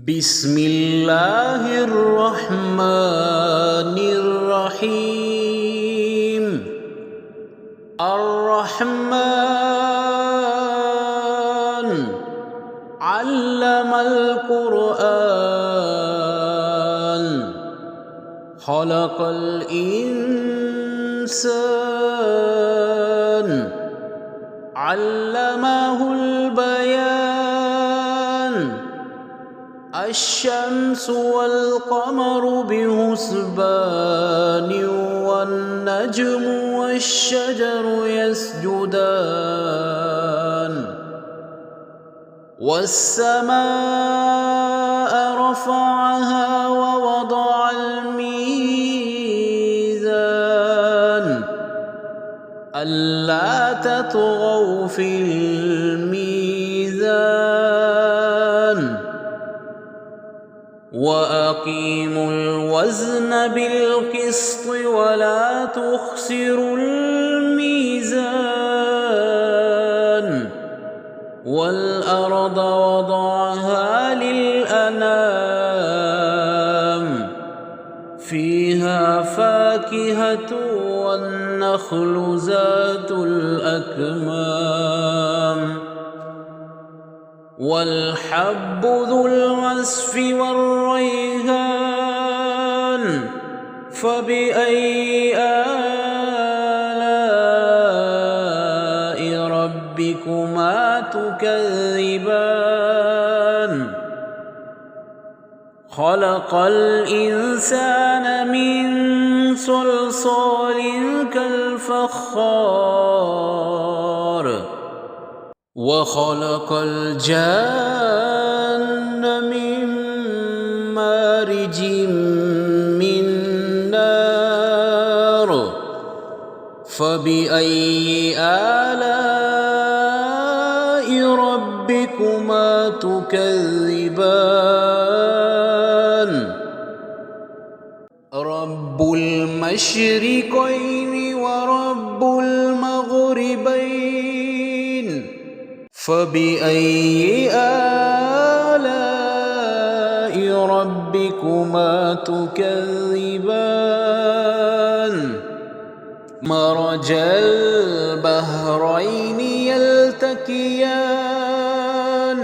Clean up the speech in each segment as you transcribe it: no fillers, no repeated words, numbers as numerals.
بسم الله الرحمن الرحيم. الرحمن علم القرآن خلق الإنسان علمه البيان. الشمس والقمر بحسبان والنجم والشجر يسجدان. والسماء رفعها ووضع الميزان ألا تطغوا في الميزان وأقيموا الوزن بالقسط ولا تخسروا الميزان. والأرض وضعها للأنام فيها فاكهة والنخل ذات الأكمام والحب ذو العصف والريحان. فبأي آلاء ربكما تكذبان. خلق الإنسان من صلصال كالفخار وخلق الجان من مارج من نار. فبأي آلاء ربكما تكذبان. رب المشرقين ورب المغربين. فبأي آلاء ربكما تكذبان. مرج البحرين يلتقيان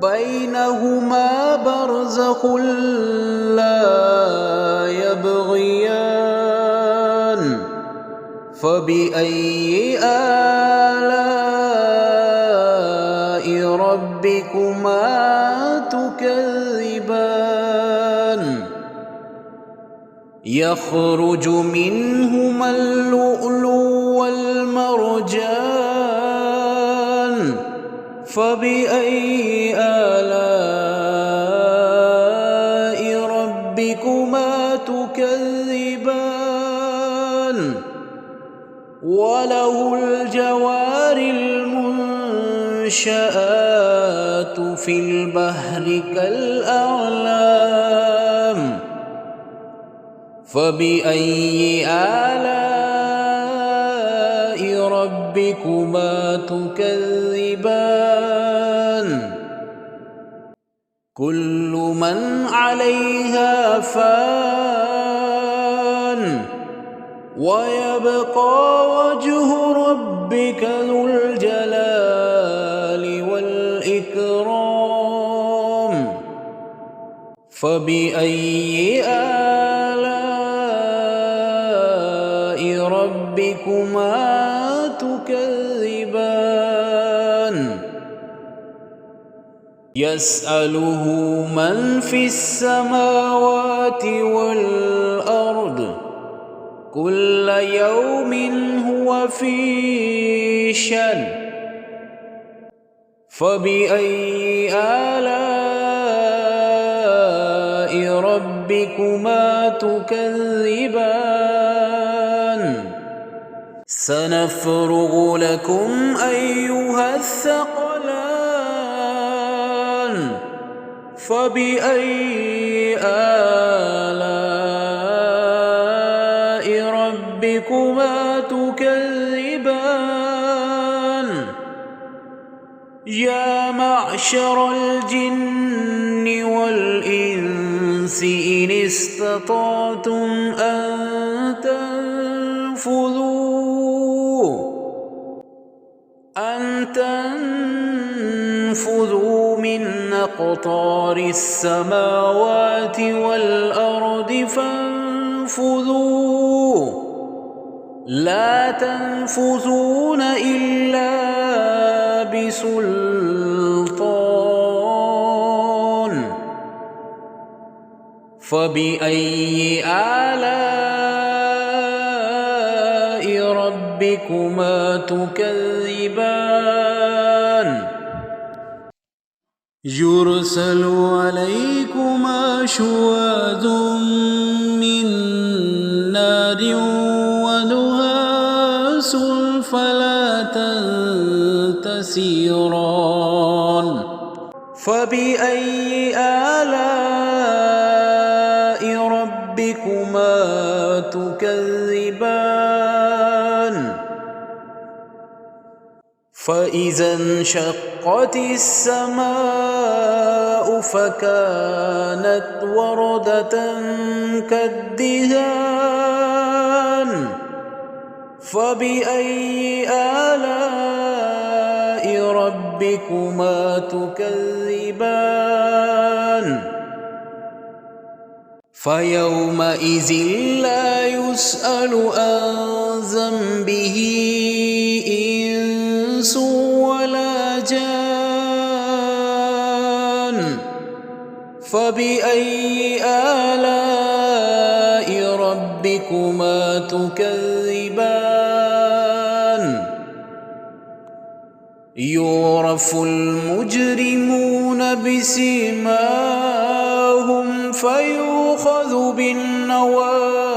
بينهما برزخ لا يبغيان. فبأي آلاء ربكما تكذبان. يخرج منهما اللؤلؤ والمرجان. فبأي آلاء ربكما تكذبان. وله الجوار المنشآت في البحر كالأعلام. فبأي آلاء ربكما تكذبان. كل من عليها فان ويبقى وجه ربك ذو الجلال والإكرام. فبأي آلاء ربكما تكذبان. يسأله من في السماوات والأرض كل يوم هو في شأن. فبأي آلاء ربكما تكذبان. سنفرغ لكم أيها الثقلان. فبأي آلاء ربكما تكذبان. يا معشر الجن والإنس إن استطعتم أن تنفذوا من أقطار السماوات والأرض فانفذوا لا تنفذون إلا بسلطان فبأي آلاء ربكما تكذبان يرسل عليكما شواظ من نار ونحاس فلا تنتصران فبأي آلاء ربكما تكذبان فإذا انشقت السماء فكانت وردة كالدهان فبأي آلاء ربكما تكذبان فيومئذ لا يسأل عن ذنبه إنس ولا جان فبأي آلاء ربكما تكذبان يعرف المجرمون بسيماهم فيؤخذ بالنواصي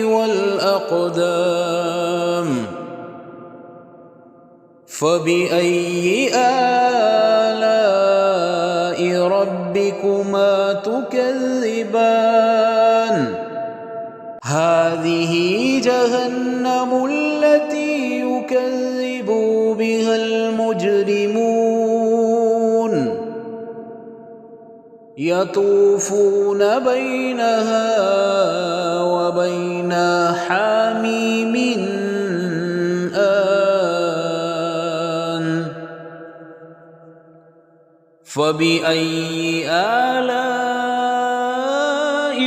والأقدام فبأي آلاء ربكما تكذبان هذه جهنم التي يكذب بها المجرمون يطوفون بينها وبين حميم آن فبأي آلاء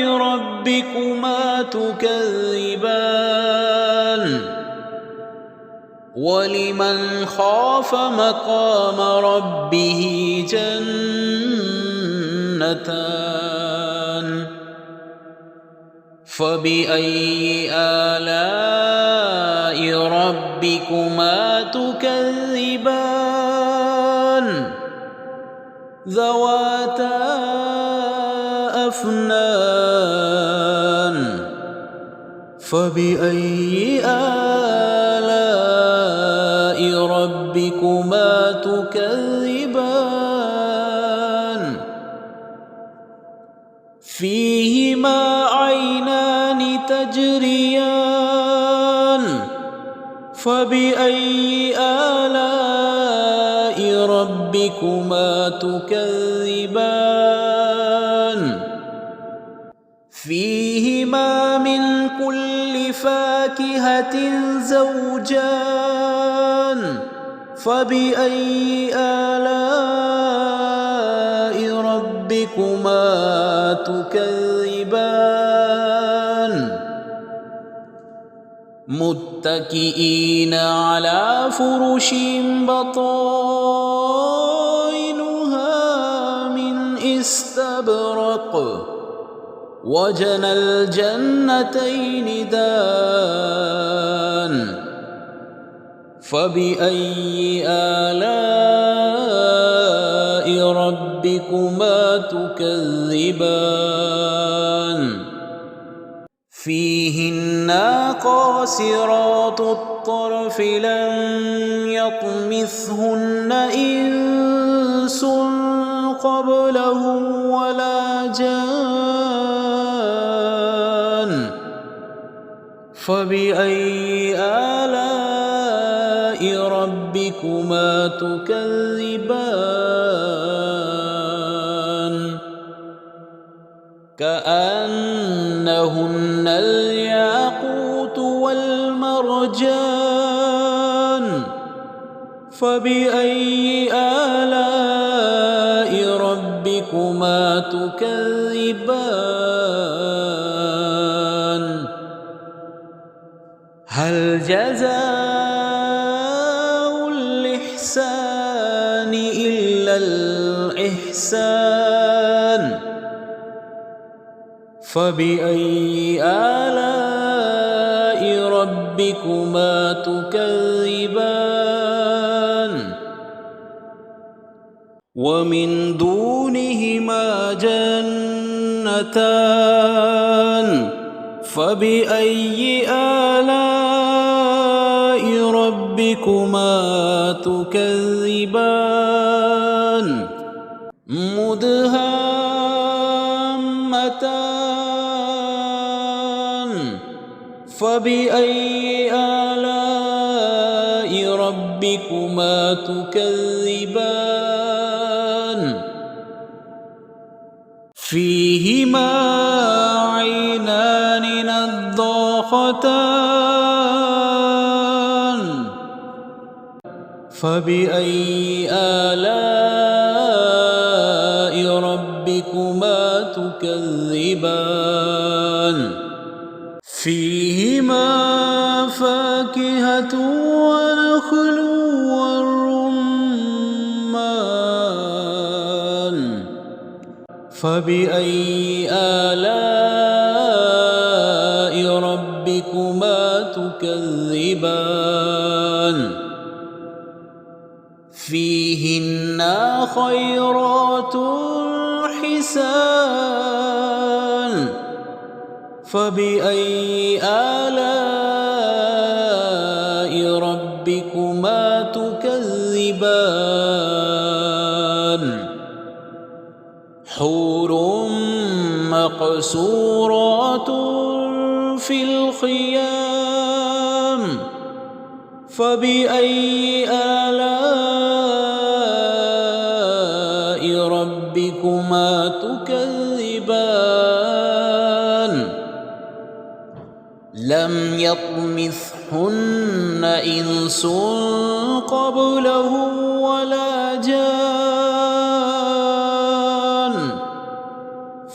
ربكما تكذبان ولمن خاف مقام ربه جنتان فبأي آلاء ربكما تكذبان ذواتا أفنان فبأي آلاء ربكما تكذبان فيهما عينان تجريان فبأي آلاء ربكما تكذبان فيهما من كل فاكهة زوجان فبأي آلاء ربكما تكذبان متكئين على فرش بطائنها من استبرق وجنى الجنتين دان فبأي آلاء ربكما تكذبان فيهن قاصرات الطرف لم يطمثهن إنس قبلهم ولا جان فبأي آلاء ربكما تكذبان كأنهن الياقوت والمرجان فبأي آلاء ربكما تكذبان هل جزاء الإحسان إلا الإحسان فبأي آلاء ربكما تكذبان ومن دونهما جنتان فبأي آلاء ربكما تكذبان مدهامتان فبأي آلاء ربكما تكذبان فيهما عينان نضاختان فبأي آلاء ربكما تكذبان فيهما فاكهة ونخل والرمان فبأي آلاء ربكما تكذبان فيهن خيرات حسان فبأي آلاء ربكما تكذبان حور مقصورات في الخيام فبأي آلاء ربكما تكذبان لم يطمثهن إنس قبلهم ولا جان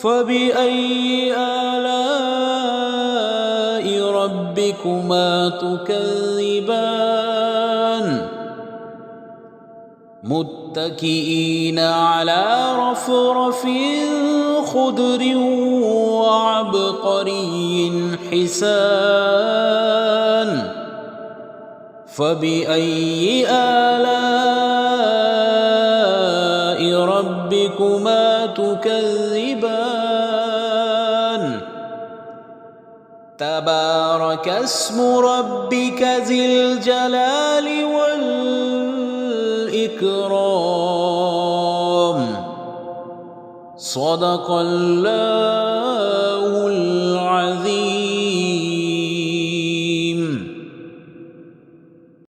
فبأي آلاء ربكما تكذبان متكئين على رفرف خضر وعبقري حسان فبأي آلاء ربكما تكذبان تبارك اسم ربك ذي الجلال والإكرام صدق الله العظيم.